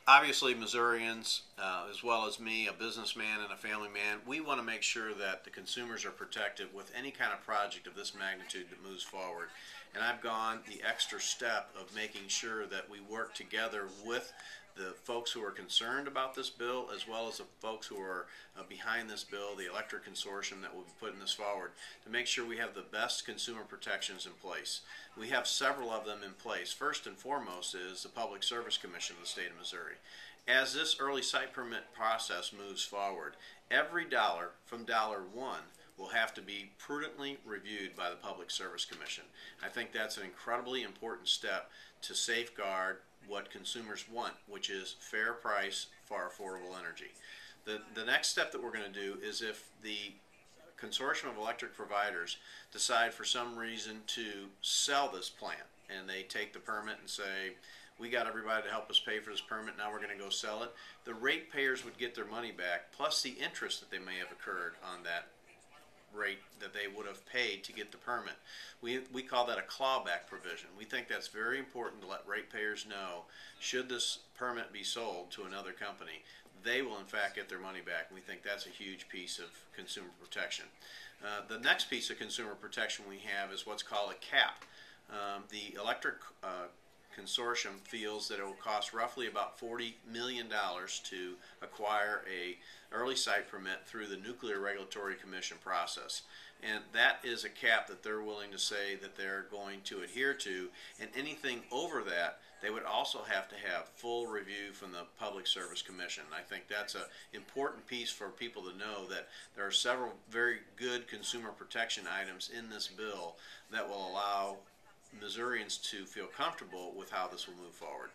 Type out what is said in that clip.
Obviously, Missourians, as well as me, a businessman and a family man, we want to make sure that the consumers are protected with any kind of project of this magnitude that moves forward. And I've gone the extra step of making sure that we work together with the folks who are concerned about this bill, as well as the folks who are behind this bill, the electric consortium that will be putting this forward, to make sure we have the best consumer protections in place. We have several of them in place. First and foremost is the Public Service Commission of the state of Missouri. As this early site permit process moves forward, every dollar from $1 will have to be prudently reviewed by the Public Service Commission. I think that's an incredibly important step to safeguard what consumers want, which is fair price for affordable energy. The next step that we're going to do is if the consortium of electric providers decide for some reason to sell this plant and they take the permit and say, we got everybody to help us pay for this permit, now we're going to go sell it, the ratepayers would get their money back plus the interest that they may have occurred on that rate that they would have paid to get the permit. We call that a clawback provision. We think that's very important to let ratepayers know, should this permit be sold to another company, they will in fact get their money back. We think that's a huge piece of consumer protection. The next piece of consumer protection we have is what's called a cap. The electric consortium feels that it will cost roughly about $40 million to acquire a early site permit through the Nuclear Regulatory Commission process. And that is a cap that they're willing to say that they're going to adhere to, and anything over that, they would also have to have full review from the Public Service Commission. I think that's an important piece for people to know, that there are several very good consumer protection items in this bill that will allow Missourians to feel comfortable with how this will move forward.